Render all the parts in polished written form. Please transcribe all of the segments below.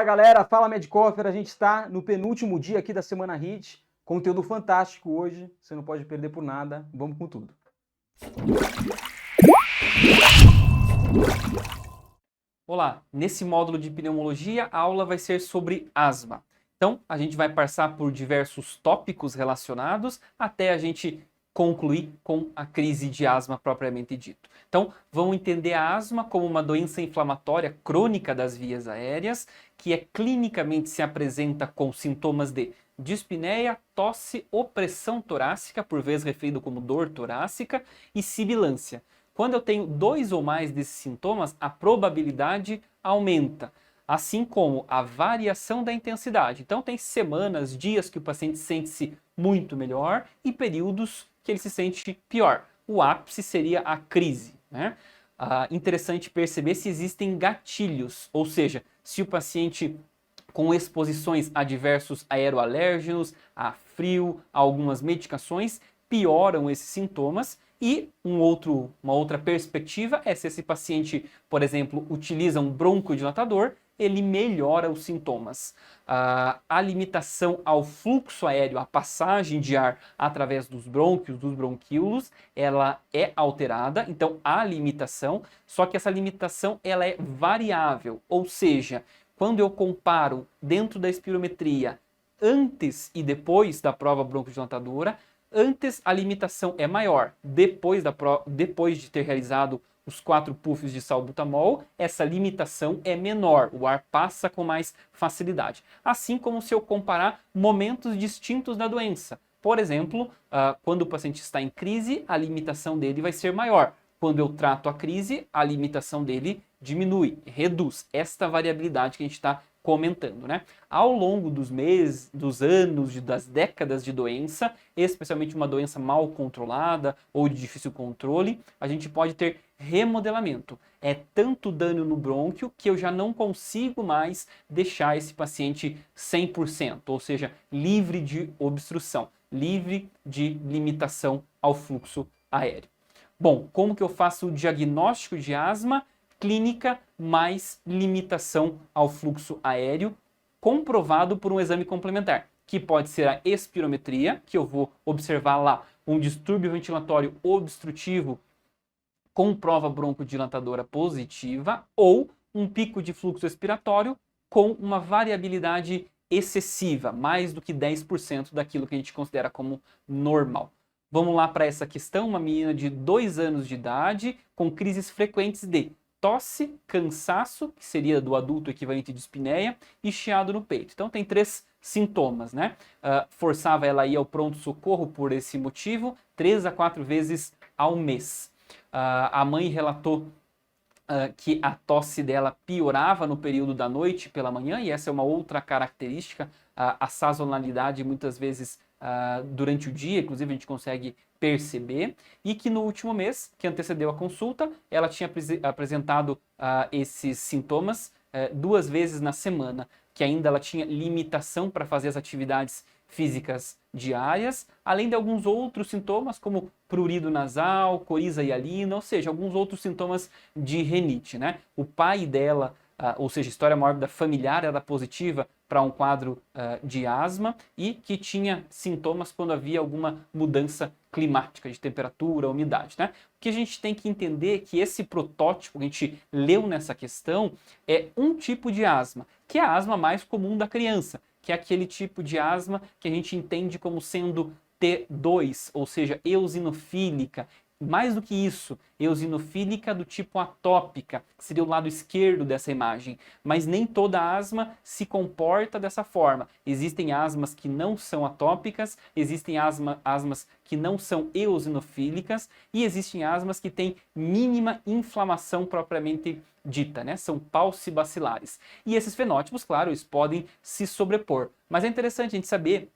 galera, fala Medcofer, a gente está no penúltimo dia aqui da Semana HIT, conteúdo fantástico hoje, você não pode perder por nada, vamos com tudo. Olá, nesse módulo de pneumologia a aula vai ser sobre asma. Então a gente vai passar por diversos tópicos relacionados até a gente concluir com a crise de asma propriamente dito. Então vamos entender a asma como uma doença inflamatória crônica das vias aéreas que clinicamente se apresenta com sintomas de dispneia, tosse, opressão torácica, por vezes referido como dor torácica, e sibilância. Quando eu tenho 2 ou mais desses sintomas, a probabilidade aumenta, assim como a variação da intensidade. Então, tem semanas, dias que o paciente sente-se muito melhor e períodos que ele se sente pior. O ápice seria a crise, né? Interessante perceber se existem gatilhos, ou seja, se o paciente com exposições a diversos aeroalérgenos, a frio, a algumas medicações, pioram esses sintomas. E uma outra perspectiva é se esse paciente, por exemplo, utiliza um broncodilatador, ele melhora os sintomas. A limitação ao fluxo aéreo, a passagem de ar através dos brônquios, dos bronquíolos, ela é alterada, então há limitação, só que essa limitação ela é variável, ou seja, quando eu comparo dentro da espirometria antes e depois da prova broncodilatadora, antes a limitação é maior, depois de ter realizado os 4 puffs de salbutamol, essa limitação é menor, o ar passa com mais facilidade. Assim como se eu comparar momentos distintos da doença. Por exemplo, quando o paciente está em crise, a limitação dele vai ser maior. Quando eu trato a crise, a limitação dele diminui, reduz. Esta variabilidade que a gente está comentando, né? Ao longo dos meses, dos anos, das décadas de doença, especialmente uma doença mal controlada ou de difícil controle, a gente pode ter remodelamento. É tanto dano no brônquio que eu já não consigo mais deixar esse paciente 100%, ou seja, livre de obstrução, livre de limitação ao fluxo aéreo. Bom, como que eu faço o diagnóstico de asma? Clínica mais limitação ao fluxo aéreo, comprovado por um exame complementar, que pode ser a espirometria, que eu vou observar lá um distúrbio ventilatório obstrutivo com prova broncodilatadora positiva, ou um pico de fluxo expiratório com uma variabilidade excessiva, mais do que 10% daquilo que a gente considera como normal. Vamos lá para essa questão, uma menina de 2 anos de idade com crises frequentes de tosse, cansaço, que seria do adulto equivalente de dispneia, e chiado no peito. Então tem 3 sintomas, né? Forçava ela a ir ao pronto-socorro por esse motivo, 3 a 4 vezes ao mês. A mãe relatou que a tosse dela piorava no período da noite pela manhã, e essa é uma outra característica, a sazonalidade muitas vezes durante o dia, inclusive a gente consegue perceber, e que no último mês, que antecedeu a consulta, ela tinha apresentado esses sintomas 2 vezes na semana, que ainda ela tinha limitação para fazer as atividades físicas diárias, além de alguns outros sintomas, como prurido nasal, coriza hialina, ou seja, alguns outros sintomas de rinite, né? O pai dela, ou seja, história mórbida familiar era positiva para um quadro de asma e que tinha sintomas quando havia alguma mudança climática de temperatura, umidade, né? O que a gente tem que entender é que esse protótipo que a gente leu nessa questão é um tipo de asma, que é a asma mais comum da criança, que é aquele tipo de asma que a gente entende como sendo T2, ou seja, eosinofílica. Mais do que isso, eosinofílica do tipo atópica, que seria o lado esquerdo dessa imagem. Mas nem toda asma se comporta dessa forma. Existem asmas que não são atópicas, existem asmas que não são eosinofílicas e existem asmas que têm mínima inflamação propriamente dita, né? São paucibacilares. E esses fenótipos, claro, eles podem se sobrepor. Mas é interessante a gente saber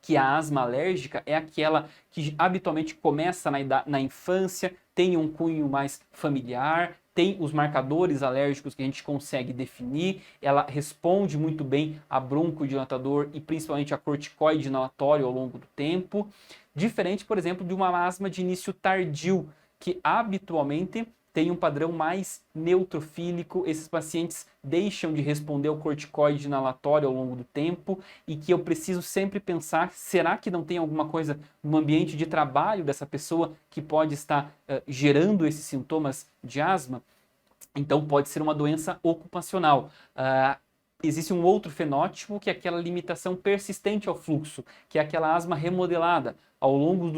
que a asma alérgica é aquela que habitualmente começa na infância, tem um cunho mais familiar, tem os marcadores alérgicos que a gente consegue definir, ela responde muito bem a broncodilatador e principalmente a corticoide inalatório ao longo do tempo, diferente, por exemplo, de uma asma de início tardio, que habitualmente tem um padrão mais neutrofílico, esses pacientes deixam de responder ao corticoide inalatório ao longo do tempo e que eu preciso sempre pensar, será que não tem alguma coisa no ambiente de trabalho dessa pessoa que pode estar gerando esses sintomas de asma? Então pode ser uma doença ocupacional. Existe um outro fenótipo que é aquela limitação persistente ao fluxo, que é aquela asma remodelada. Ao longo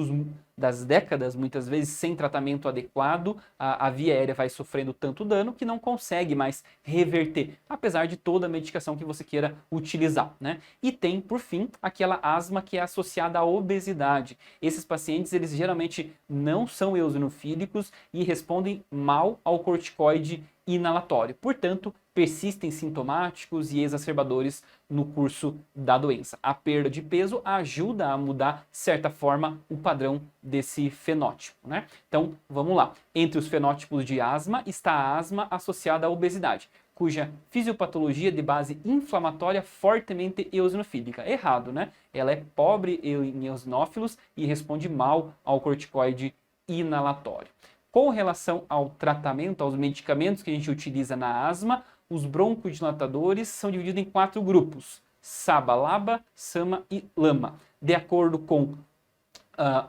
das décadas, muitas vezes sem tratamento adequado, a via aérea vai sofrendo tanto dano que não consegue mais reverter, apesar de toda a medicação que você queira utilizar, né? E tem, por fim, aquela asma que é associada à obesidade. Esses pacientes, eles geralmente não são eosinofílicos e respondem mal ao corticoide inalatório. Portanto, persistem sintomáticos e exacerbadores no curso da doença. A perda de peso ajuda a mudar, de certa forma, o padrão desse fenótipo, né? Então, vamos lá. Entre os fenótipos de asma está a asma associada à obesidade, cuja fisiopatologia de base inflamatória fortemente eosinofílica. Errado, né? Ela é pobre em eosinófilos e responde mal ao corticoide inalatório. Com relação ao tratamento, aos medicamentos que a gente utiliza na asma, os broncodilatadores são divididos em 4 grupos: SABA, LABA, SAMA e LAMA, de acordo com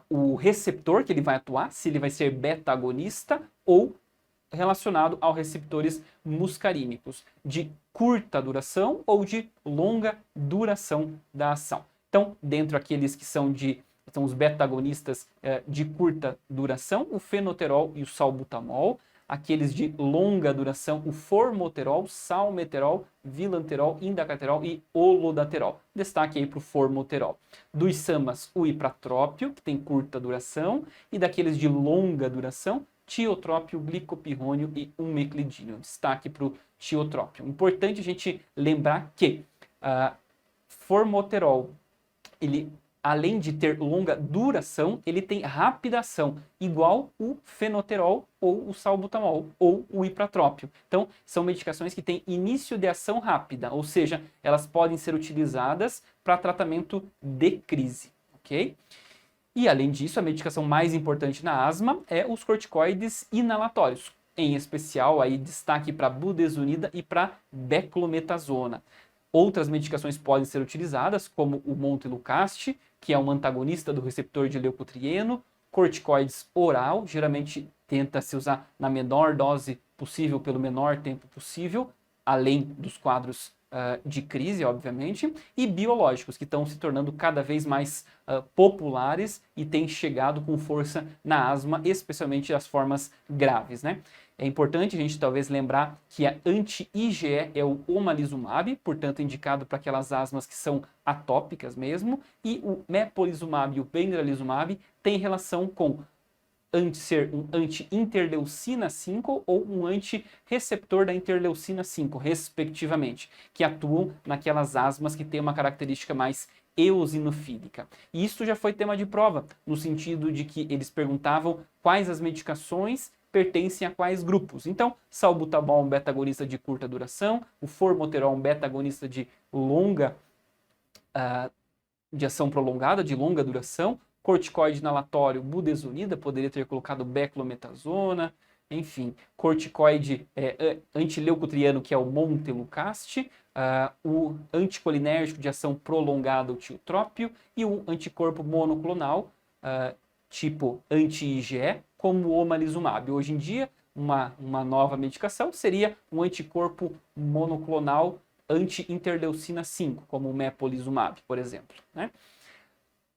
o receptor que ele vai atuar, se ele vai ser beta-agonista ou relacionado aos receptores muscarínicos, de curta duração ou de longa duração da ação. Então, dentro aqueles que são os beta-agonistas de curta duração, o fenoterol e o salbutamol. Aqueles de longa duração, o formoterol, salmeterol, vilanterol, indacaterol e olodaterol. Destaque aí para o formoterol. Dos SAMAs, o ipratrópio, que tem curta duração, e daqueles de longa duração, tiotrópio, glicopirrônio e umeclidínio. Destaque para o tiotrópio. Importante a gente lembrar que formoterol, ele, além de ter longa duração, ele tem rápida ação, igual o fenoterol ou o salbutamol ou o ipratrópio. Então, são medicações que têm início de ação rápida, ou seja, elas podem ser utilizadas para tratamento de crise, ok? E, além disso, a medicação mais importante na asma é os corticoides inalatórios, em especial, aí, destaque para budesonida e para beclometasona. Outras medicações podem ser utilizadas, como o montelukast, que é um antagonista do receptor de leucotrieno, corticoides oral, geralmente tenta se usar na menor dose possível, pelo menor tempo possível, além dos quadros de crise, obviamente, e biológicos, que estão se tornando cada vez mais populares e têm chegado com força na asma, especialmente as formas graves, né? É importante a gente talvez lembrar que a anti-IgE é o omalizumab, portanto indicado para aquelas asmas que são atópicas mesmo, e o mepolizumab e o benralizumab têm relação com ser um anti-interleucina 5 ou um anti-receptor da interleucina 5, respectivamente, que atuam naquelas asmas que têm uma característica mais eosinofílica. E isso já foi tema de prova, no sentido de que eles perguntavam quais as medicações pertencem a quais grupos. Então, salbutamol, um beta-agonista de curta duração, o formoterol, um beta-agonista de de ação prolongada, de longa duração, corticoide inalatório, budesonida, poderia ter colocado beclometasona, enfim, corticoide antileucotrieno, que é o montelukast, o anticolinérgico de ação prolongada, o tiotrópio, e o anticorpo monoclonal, tipo anti-IgE, como o omalizumab. Hoje em dia, uma nova medicação seria um anticorpo monoclonal anti-interleucina 5, como o mepolizumab, por exemplo, né?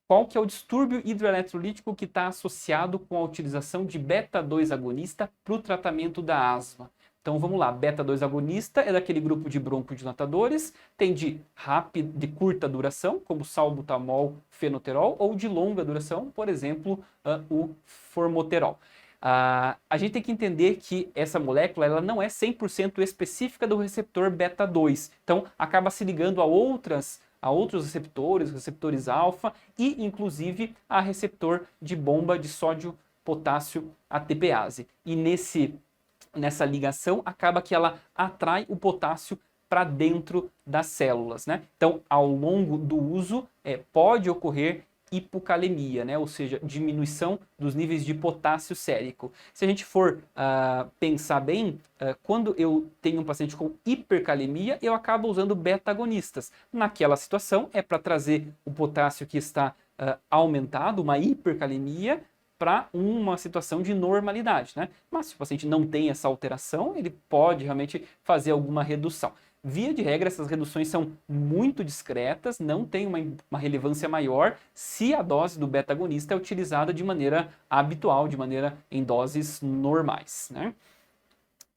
Qual que é o distúrbio hidroeletrolítico que está associado com a utilização de beta-2 agonista para o tratamento da asma? Então vamos lá, beta-2 agonista é daquele grupo de broncodilatadores, tem de curta duração, como salbutamol, fenoterol, ou de longa duração, por exemplo, o formoterol. A gente tem que entender que essa molécula ela não é 100% específica do receptor beta-2, então acaba se ligando a outros receptores alfa e inclusive a receptor de bomba de sódio potássio ATPase. E nessa ligação acaba que ela atrai o potássio para dentro das células, né? Então, ao longo do uso, pode ocorrer hipocalemia, né? Ou seja, diminuição dos níveis de potássio sérico. Se a gente for pensar bem, quando eu tenho um paciente com hipercalemia, eu acabo usando beta-agonistas. Naquela situação, é para trazer o potássio que está aumentado, uma hipercalemia, para uma situação de normalidade, né? Mas se o paciente não tem essa alteração, ele pode realmente fazer alguma redução. Via de regra, essas reduções são muito discretas, não tem uma relevância maior se a dose do beta-agonista é utilizada de maneira habitual, de maneira em doses normais, né?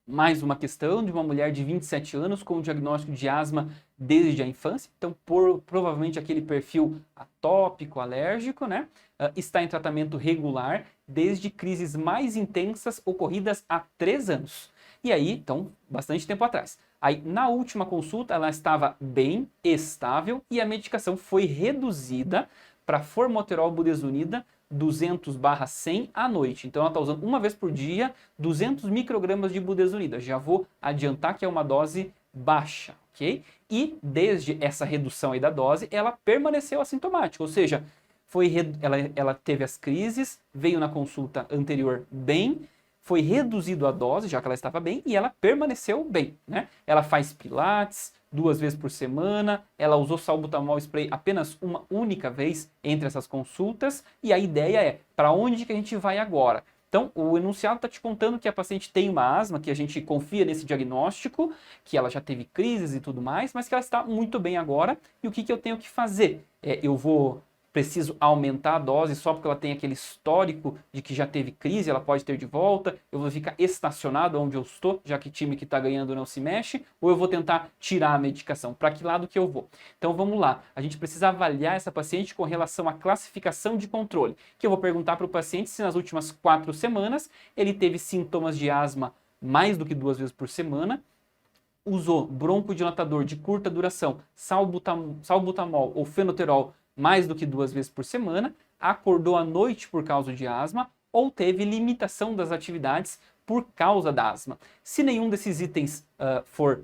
Mais uma questão de uma mulher de 27 anos com diagnóstico de asma desde a infância, então provavelmente aquele perfil atópico, alérgico, né? Está em tratamento regular desde crises mais intensas ocorridas há 3 anos. E aí, então, bastante tempo atrás. Aí, na última consulta, ela estava bem, estável, e a medicação foi reduzida para formoterol budesonida 200/100 à noite. Então, ela está usando uma vez por dia 200 microgramas de budesonida. Já vou adiantar que é uma dose baixa, ok? E desde essa redução aí da dose, ela permaneceu assintomática, ou seja, ela teve as crises, veio na consulta anterior bem, foi reduzido a dose, já que ela estava bem, e ela permaneceu bem, né? Ela faz pilates 2 vezes por semana, ela usou salbutamol spray apenas uma única vez entre essas consultas, e a ideia é, para onde que a gente vai agora? Então, o enunciado está te contando que a paciente tem uma asma, que a gente confia nesse diagnóstico, que ela já teve crises e tudo mais, mas que ela está muito bem agora, e o que que eu tenho que fazer? Preciso aumentar a dose só porque ela tem aquele histórico de que já teve crise, ela pode ter de volta, eu vou ficar estacionado onde eu estou, já que o time que está ganhando não se mexe, ou eu vou tentar tirar a medicação? Para que lado que eu vou? Então vamos lá, a gente precisa avaliar essa paciente com relação à classificação de controle, que eu vou perguntar para o paciente se nas últimas 4 semanas ele teve sintomas de asma mais do que 2 vezes por semana, usou broncodilatador de curta duração, salbutamol ou fenoterol mais do que 2 vezes por semana, acordou à noite por causa de asma ou teve limitação das atividades por causa da asma. Se nenhum desses itens for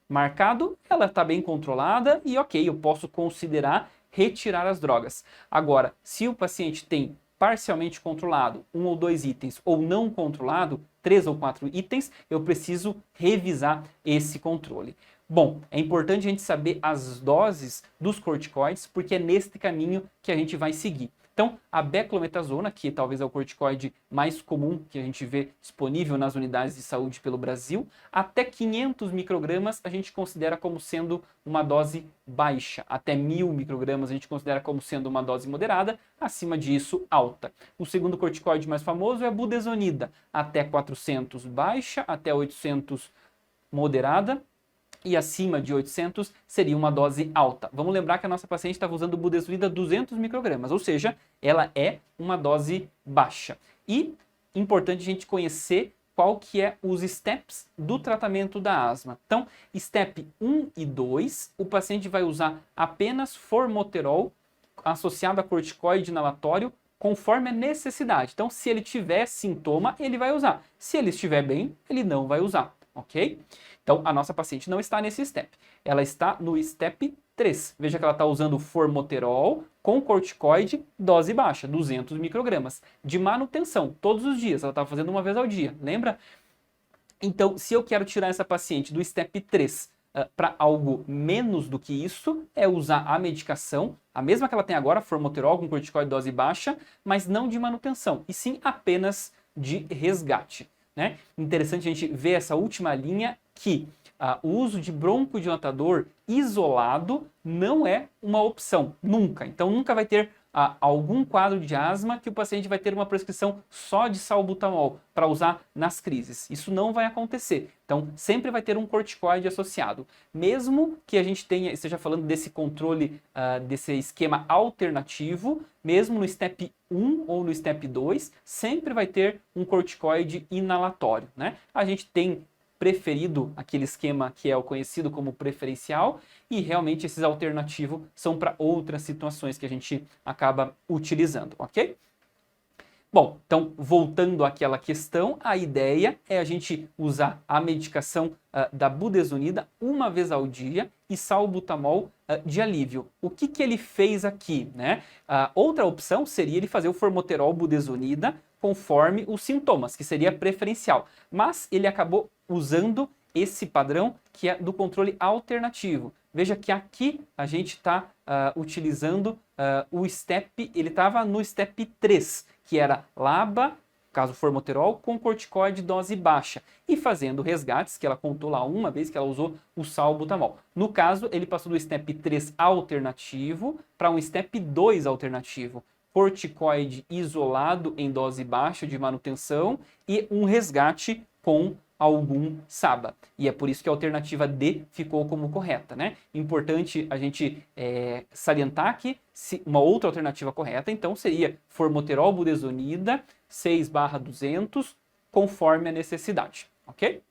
marcado, ela está bem controlada e ok, eu posso considerar retirar as drogas. Agora, se o paciente tem parcialmente controlado 1 ou 2 itens ou não controlado 3 ou 4 itens, eu preciso revisar esse controle. Bom, é importante a gente saber as doses dos corticoides, porque é neste caminho que a gente vai seguir. Então, a beclometasona, que talvez é o corticoide mais comum que a gente vê disponível nas unidades de saúde pelo Brasil, até 500 microgramas a gente considera como sendo uma dose baixa. Até 1000 microgramas a gente considera como sendo uma dose moderada, acima disso, alta. O segundo corticoide mais famoso é a budesonida, até 400 baixa, até 800 moderada, e acima de 800 seria uma dose alta. Vamos lembrar que a nossa paciente estava usando budesonida 200 microgramas, ou seja, ela é uma dose baixa. E importante a gente conhecer qual que é os steps do tratamento da asma. Então, step 1 e 2, o paciente vai usar apenas formoterol associado a corticoide inalatório conforme a necessidade. Então, se ele tiver sintoma, ele vai usar. Se ele estiver bem, ele não vai usar, ok? Então, a nossa paciente não está nesse step. Ela está no step 3. Veja que ela está usando formoterol com corticoide, dose baixa, 200 microgramas, de manutenção, todos os dias. Ela está fazendo uma vez ao dia, lembra? Então, se eu quero tirar essa paciente do step 3 para algo menos do que isso, é usar a medicação, a mesma que ela tem agora, formoterol com corticoide dose baixa, mas não de manutenção, e sim apenas de resgate, né? Interessante a gente ver essa última linha que o uso de broncodilatador isolado não é uma opção, nunca. Então nunca vai ter algum quadro de asma que o paciente vai ter uma prescrição só de salbutamol para usar nas crises. Isso não vai acontecer. Então sempre vai ter um corticoide associado. Mesmo que a gente esteja falando desse controle, desse esquema alternativo, mesmo no step 1 ou no step 2, sempre vai ter um corticoide inalatório, né? A gente tem preferido aquele esquema que é o conhecido como preferencial, e realmente esses alternativos são para outras situações que a gente acaba utilizando, ok? Bom, então, voltando àquela questão, a ideia é a gente usar a medicação da budesonida uma vez ao dia e salbutamol de alívio. O que que ele fez aqui, né? Outra opção seria ele fazer o formoterol budesonida conforme os sintomas, que seria preferencial. Mas ele acabou usando esse padrão que é do controle alternativo. Veja que aqui a gente está utilizando o STEP, ele estava no STEP 3, que era LABA, caso formoterol, com corticoide dose baixa, e fazendo resgates, que ela contou lá uma vez que ela usou o salbutamol. No caso, ele passou do STEP 3 alternativo para um STEP 2 alternativo. Corticoide isolado em dose baixa de manutenção e um resgate com algum SABA. E é por isso que a alternativa D ficou como correta, né? Importante a gente salientar que uma outra alternativa correta, então, seria formoterol budesonida 6/200, conforme a necessidade, ok?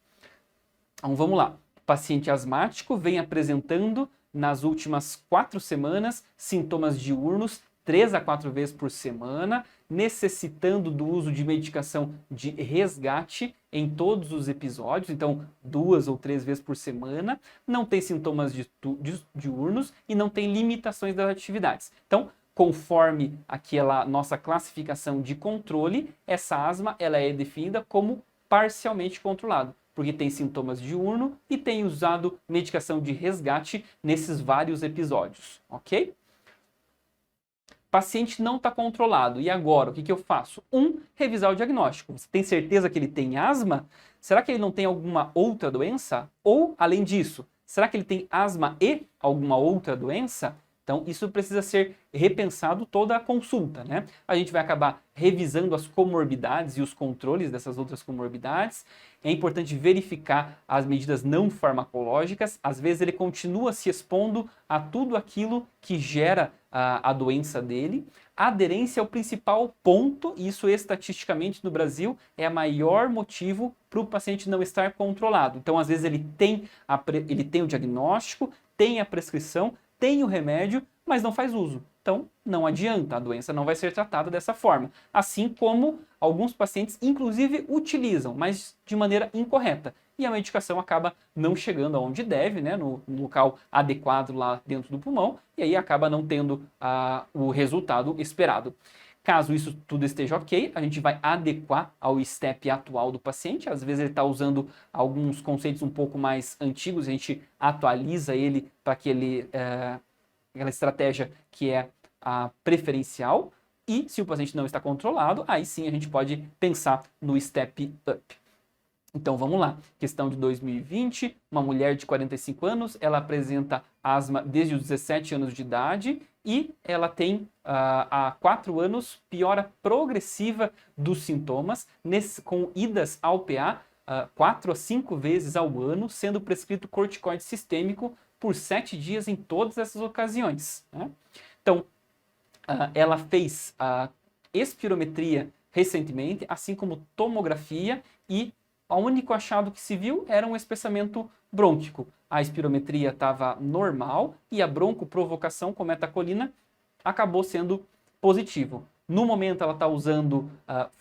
Então, vamos lá. O paciente asmático vem apresentando, nas últimas 4 semanas, sintomas diurnos 3 a 4 vezes por semana, necessitando do uso de medicação de resgate em todos os episódios, então 2 ou 3 vezes por semana, não tem sintomas diurnos e não tem limitações das atividades. Então, conforme aquela nossa classificação de controle, essa asma ela é definida como parcialmente controlado, porque tem sintomas diurno e tem usado medicação de resgate nesses vários episódios, ok? Paciente não está controlado. E agora, o que eu faço? Revisar o diagnóstico. Você tem certeza que ele tem asma? Será que ele não tem alguma outra doença? Ou, além disso, será que ele tem asma e alguma outra doença? Então, isso precisa ser repensado toda a consulta, né? A gente vai acabar revisando as comorbidades e os controles dessas outras comorbidades. É importante verificar as medidas não farmacológicas. Às vezes ele continua se expondo a tudo aquilo que gera a doença dele. A aderência é o principal ponto, e isso estatisticamente no Brasil é o maior motivo para o paciente não estar controlado. Então, às vezes ele tem o diagnóstico, tem a prescrição, tem o remédio, mas não faz uso. Então, não adianta, a doença não vai ser tratada dessa forma. Assim como alguns pacientes, inclusive, utilizam, mas de maneira incorreta. E a medicação acaba não chegando aonde deve, né, no local adequado lá dentro do pulmão, e aí acaba não tendo o resultado esperado. Caso isso tudo esteja ok, a gente vai adequar ao STEP atual do paciente. Às vezes ele está usando alguns conceitos um pouco mais antigos, a gente atualiza ele para aquela estratégia que é a preferencial. E se o paciente não está controlado, aí sim a gente pode pensar no STEP UP. Então vamos lá, questão de 2020, uma mulher de 45 anos, ela apresenta asma desde os 17 anos de idade e ela tem há 4 anos piora progressiva dos sintomas, com idas ao PA 4 a 5 vezes ao ano, sendo prescrito corticoide sistêmico por 7 dias em todas essas ocasiões, né? Então, ela fez espirometria recentemente, assim como tomografia, e o único achado que se viu era um espessamento brônquico. A espirometria estava normal e a broncoprovocação com metacolina acabou sendo positivo. No momento ela está usando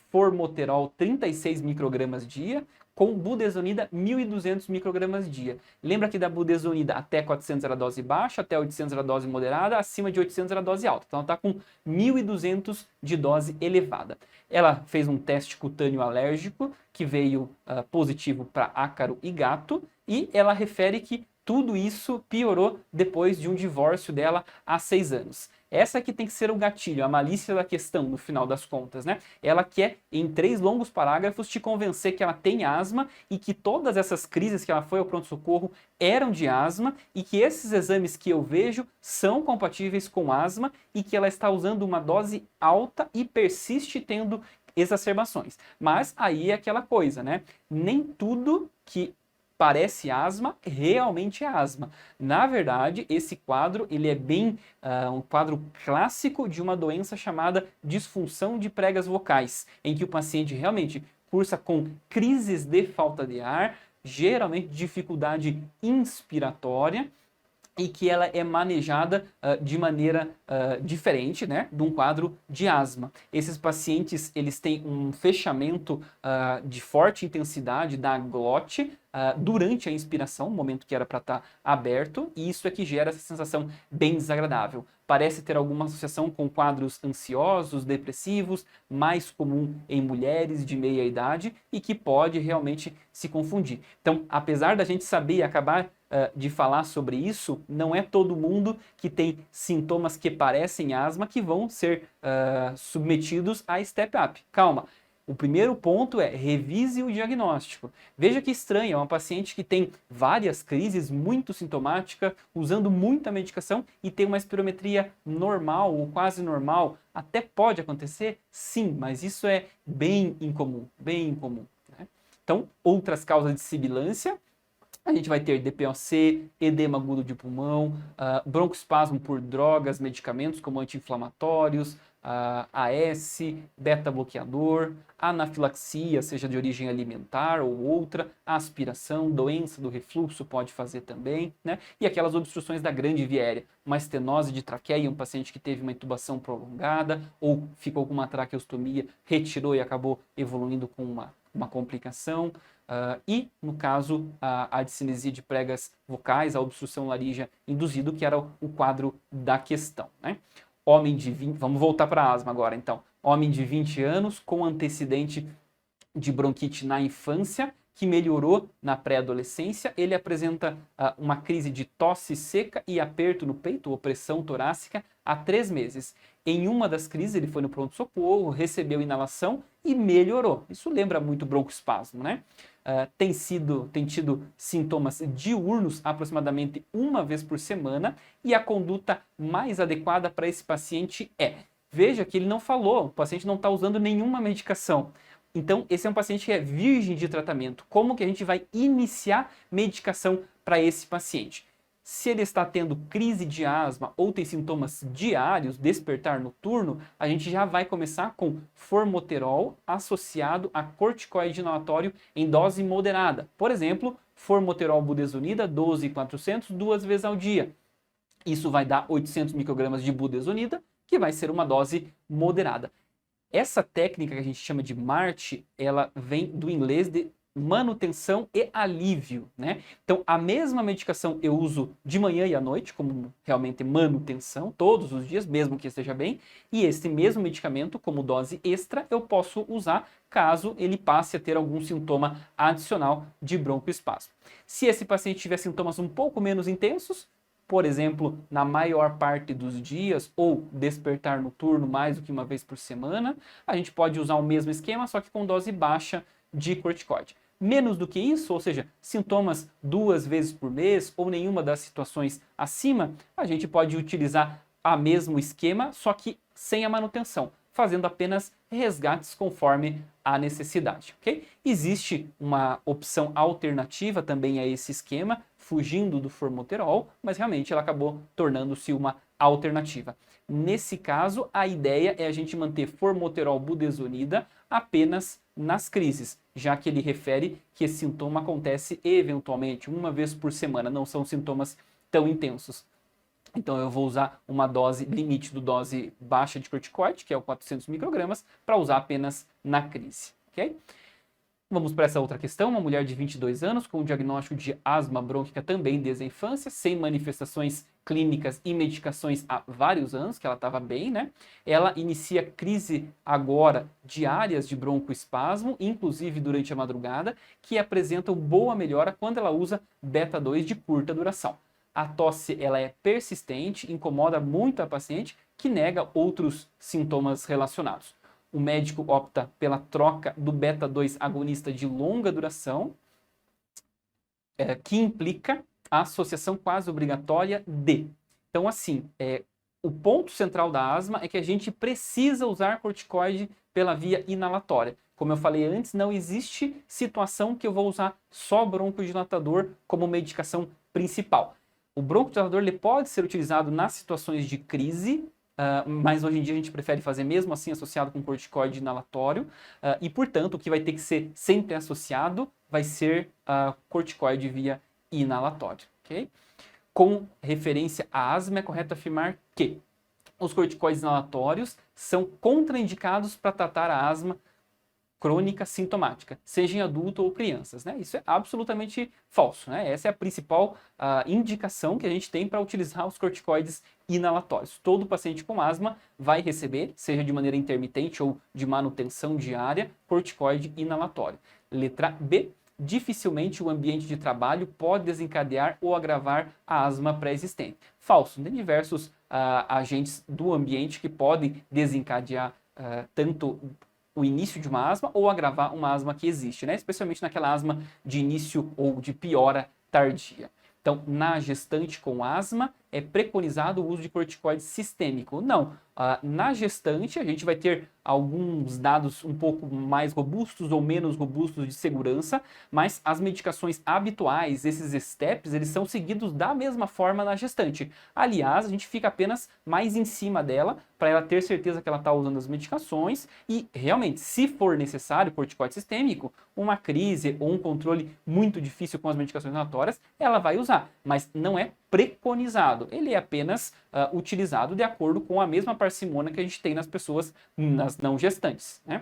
formoterol 36 microgramas dia, com budesonida 1.200 microgramas dia. Lembra que da budesonida até 400 era dose baixa, até 800 era dose moderada, acima de 800 era dose alta. Então ela está com 1.200 de dose elevada. Ela fez um teste cutâneo alérgico que veio positivo para ácaro e gato, e ela refere que tudo isso piorou depois de um divórcio dela há 6 anos. Essa aqui tem que ser o gatilho, a malícia da questão, no final das contas, né? Ela quer, em 3 longos parágrafos, te convencer que ela tem asma e que todas essas crises que ela foi ao pronto-socorro eram de asma e que esses exames que eu vejo são compatíveis com asma e que ela está usando uma dose alta e persiste tendo exacerbações. Mas aí é aquela coisa, né? Nem tudo que parece asma, realmente é asma. Na verdade, esse quadro ele é bem um quadro clássico de uma doença chamada disfunção de pregas vocais, em que o paciente realmente cursa com crises de falta de ar, geralmente dificuldade inspiratória, e que ela é manejada de maneira diferente, né, de um quadro de asma. Esses pacientes, eles têm um fechamento de forte intensidade da glote durante a inspiração, momento que era para estar aberto, e isso é que gera essa sensação bem desagradável. Parece ter alguma associação com quadros ansiosos, depressivos, mais comum em mulheres de meia idade e que pode realmente se confundir. Então, apesar da gente saber e acabar de falar sobre isso, não é todo mundo que tem sintomas que parecem asma que vão ser submetidos a step-up. Calma. O primeiro ponto é revise o diagnóstico. Veja que estranho, é uma paciente que tem várias crises, muito sintomática, usando muita medicação e tem uma espirometria normal ou quase normal. Até pode acontecer? Sim, mas isso é bem incomum, bem incomum. Né? Então, outras causas de sibilância, a gente vai ter DPOC, edema agudo de pulmão, broncoespasmo por drogas, medicamentos como anti-inflamatórios, AS, beta-bloqueador, anafilaxia, seja de origem alimentar ou outra, aspiração, doença do refluxo pode fazer também, né? E aquelas obstruções da grande via aérea, uma estenose de traqueia, um paciente que teve uma intubação prolongada ou ficou com uma traqueostomia, retirou e acabou evoluindo com uma complicação. E, no caso, a discinesia de pregas vocais, a obstrução laríngea induzido, que era o quadro da questão. Né? Homem de 20, vamos voltar para a asma agora, então. Homem de 20 anos com antecedente de bronquite na infância, que melhorou na pré-adolescência. Ele apresenta uma crise de tosse seca e aperto no peito, opressão torácica, há 3 meses. Em uma das crises, ele foi no pronto-socorro, recebeu inalação e melhorou. Isso lembra muito broncoespasmo, né? Tem tido sintomas diurnos aproximadamente 1 vez por semana e a conduta mais adequada para esse paciente veja que ele não falou, o paciente não está usando nenhuma medicação. Então, esse é um paciente que é virgem de tratamento. Como que a gente vai iniciar medicação para esse paciente? Se ele está tendo crise de asma ou tem sintomas diários, despertar noturno, a gente já vai começar com formoterol associado a corticoide inalatório em dose moderada. Por exemplo, formoterol budesonida 12.400 2 vezes ao dia. Isso vai dar 800 microgramas de budesonida, que vai ser uma dose moderada. Essa técnica que a gente chama de MART, ela vem do inglês de manutenção e alívio, né? Então, a mesma medicação eu uso de manhã e à noite, como realmente manutenção, todos os dias, mesmo que esteja bem, e esse mesmo medicamento, como dose extra, eu posso usar caso ele passe a ter algum sintoma adicional de broncoespasmo. Se esse paciente tiver sintomas um pouco menos intensos, por exemplo, na maior parte dos dias, ou despertar noturno mais do que 1 vez por semana, a gente pode usar o mesmo esquema, só que com dose baixa de corticoide. Menos do que isso, ou seja, sintomas 2 vezes por mês ou nenhuma das situações acima, a gente pode utilizar o mesmo esquema, só que sem a manutenção, fazendo apenas resgates conforme a necessidade, ok? Existe uma opção alternativa também a esse esquema, fugindo do formoterol, mas realmente ela acabou tornando-se uma alternativa. Nesse caso, a ideia é a gente manter formoterol budesonida apenas nas crises, já que ele refere que esse sintoma acontece eventualmente 1 vez por semana, não são sintomas tão intensos. Então eu vou usar uma dose limite do dose baixa de corticoide, que é o 400 microgramas, para usar apenas na crise, ok? Vamos para essa outra questão, uma mulher de 22 anos com diagnóstico de asma brônquica também desde a infância, sem manifestações clínicas e medicações há vários anos, que ela estava bem, né? Ela inicia crise agora diárias de broncoespasmo, inclusive durante a madrugada, que apresentam boa melhora quando ela usa beta-2 de curta duração. A tosse ela é persistente, incomoda muito a paciente, que nega outros sintomas relacionados. O médico opta pela troca do beta-2 agonista de longa duração, que implica a associação quase obrigatória de. Então, assim, o ponto central da asma é que a gente precisa usar corticoide pela via inalatória. Como eu falei antes, não existe situação que eu vou usar só broncodilatador como medicação principal. O broncodilatador ele pode ser utilizado nas situações de crise, mas hoje em dia a gente prefere fazer mesmo assim associado com corticoide inalatório e, portanto, o que vai ter que ser sempre associado vai ser corticoide via inalatório, ok? com referência à asma, é correto afirmar que os corticoides inalatórios são contraindicados para tratar a asma crônica sintomática, seja em adulto ou crianças, né? Isso é absolutamente falso, né? Essa é a principal indicação que a gente tem para utilizar os corticoides inalatórios. Todo paciente com asma vai receber, seja de maneira intermitente ou de manutenção diária, corticoide inalatório. Letra B. Dificilmente o ambiente de trabalho pode desencadear ou agravar a asma pré-existente. Falso. Tem diversos agentes do ambiente que podem desencadear tanto o início de uma asma ou agravar uma asma que existe, né? Especialmente naquela asma de início ou de piora tardia. Então, na gestante com asma, é preconizado o uso de corticoide sistêmico. Não, na gestante a gente vai ter alguns dados um pouco mais robustos ou menos robustos de segurança, mas as medicações habituais, esses steps, eles são seguidos da mesma forma na gestante. Aliás, a gente fica apenas mais em cima dela para ela ter certeza que ela está usando as medicações e, realmente, se for necessário corticoide sistêmico, uma crise ou um controle muito difícil com as medicações inalatórias, ela vai usar, mas não é preconizado. Ele é apenas utilizado de acordo com a mesma parcimônia que a gente tem nas pessoas nas não gestantes, né?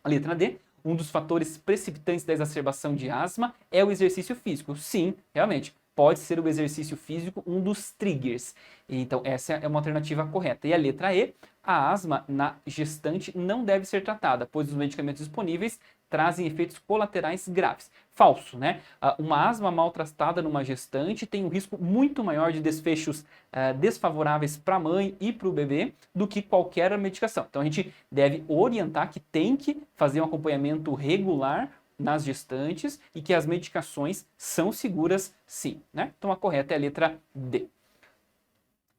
A letra D. Um dos fatores precipitantes da exacerbação de asma é o exercício físico. Sim, realmente, pode ser o exercício físico um dos triggers. Então, essa é uma alternativa correta. E a letra E. A asma na gestante não deve ser tratada, pois os medicamentos disponíveis trazem efeitos colaterais graves. Falso, né? Uma asma mal tratada numa gestante tem um risco muito maior de desfechos desfavoráveis para a mãe e para o bebê do que qualquer medicação. Então a gente deve orientar que tem que fazer um acompanhamento regular nas gestantes e que as medicações são seguras sim, né? Então a correta é a letra D.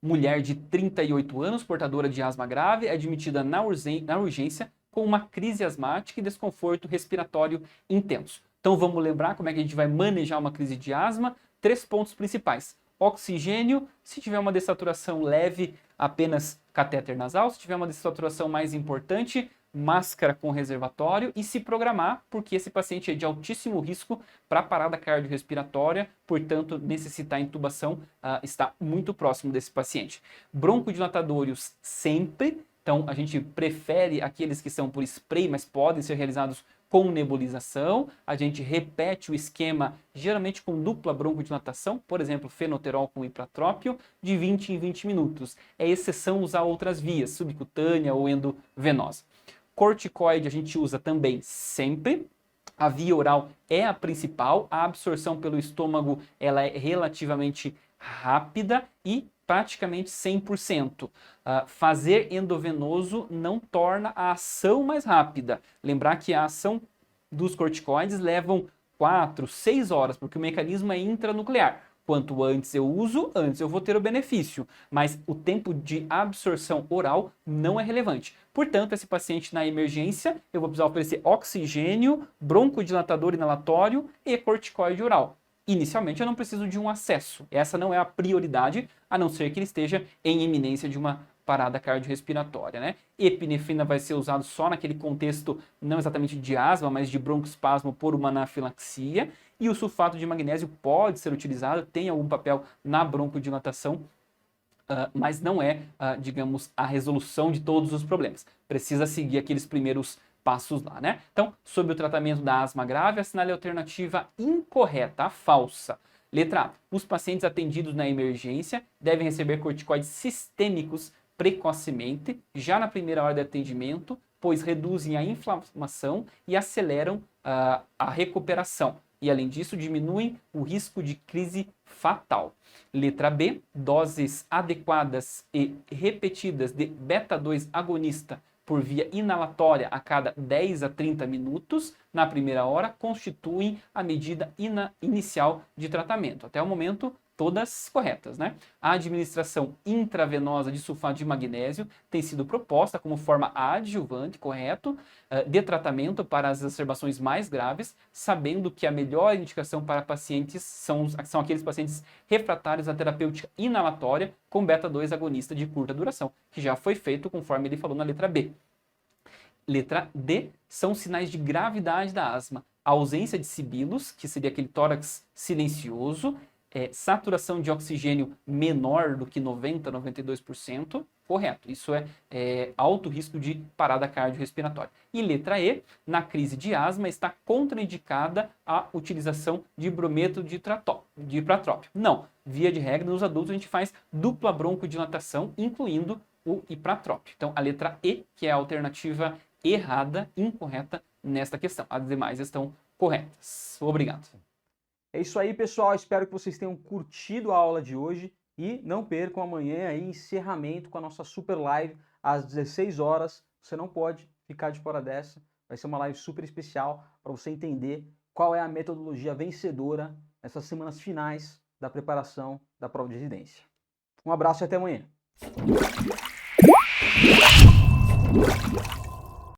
Mulher de 38 anos, portadora de asma grave, é admitida na urgência com uma crise asmática e desconforto respiratório intenso. Então vamos lembrar como é que a gente vai manejar uma crise de asma. 3 pontos principais. Oxigênio, se tiver uma dessaturação leve, apenas catéter nasal. Se tiver uma dessaturação mais importante, máscara com reservatório e se programar, porque esse paciente é de altíssimo risco para parada cardiorrespiratória, portanto, necessitar intubação está muito próximo desse paciente. Broncodilatadores sempre, então a gente prefere aqueles que são por spray, mas podem ser realizados com nebulização. A gente repete o esquema, geralmente com dupla broncodilatação, por exemplo, fenoterol com ipratrópio, de 20 em 20 minutos. É exceção usar outras vias, subcutânea ou endovenosa. Corticoide a gente usa também sempre. A via oral é a principal, a absorção pelo estômago ela é relativamente rápida e praticamente 100%. Fazer endovenoso não torna a ação mais rápida. Lembrar que a ação dos corticoides levam 4, 6 horas, porque o mecanismo é intranuclear. Quanto antes eu uso, antes eu vou ter o benefício. Mas o tempo de absorção oral não é relevante. Portanto, esse paciente na emergência, eu vou precisar oferecer oxigênio, broncodilatador inalatório e corticoide oral. Inicialmente, eu não preciso de um acesso. Essa não é a prioridade, a não ser que ele esteja em iminência de uma parada cardiorrespiratória, né? Epinefrina vai ser usado só naquele contexto, não exatamente de asma, mas de broncoespasmo por uma anafilaxia. E o sulfato de magnésio pode ser utilizado, tem algum papel na broncodilatação, mas não é, digamos, a resolução de todos os problemas. Precisa seguir aqueles primeiros passos lá, né? Então, sobre o tratamento da asma grave, assinale a alternativa incorreta, a falsa. Letra A. Os pacientes atendidos na emergência devem receber corticoides sistêmicos precocemente, já na primeira hora de atendimento, pois reduzem a inflamação e aceleram a recuperação. E, além disso, diminuem o risco de crise fatal. Letra B. Doses adequadas e repetidas de beta-2 agonista por via inalatória a cada 10 a 30 minutos na primeira hora constituem a medida inicial de tratamento. Até o momento, todas corretas, né? A administração intravenosa de sulfato de magnésio tem sido proposta como forma adjuvante, correto, de tratamento para as exacerbações mais graves, sabendo que a melhor indicação para pacientes são aqueles pacientes refratários à terapêutica inalatória com beta-2 agonista de curta duração, que já foi feito conforme ele falou na letra B. Letra D, são sinais de gravidade da asma. A ausência de sibilos, que seria aquele tórax silencioso, saturação de oxigênio menor do que 90, 92%, correto. Isso é alto risco de parada cardiorrespiratória. E letra E, na crise de asma, está contraindicada a utilização de brometo de ipratrópio. Não, via de regra, nos adultos a gente faz dupla broncodilatação, incluindo o ipratrópio. Então, a letra E, que é a alternativa errada, incorreta nesta questão. As demais estão corretas. Obrigado. É isso aí, pessoal. Espero que vocês tenham curtido a aula de hoje e não percam amanhã aí encerramento com a nossa super live às 16 horas. Você não pode ficar de fora dessa. Vai ser uma live super especial para você entender qual é a metodologia vencedora nessas semanas finais da preparação da prova de residência. Um abraço e até amanhã.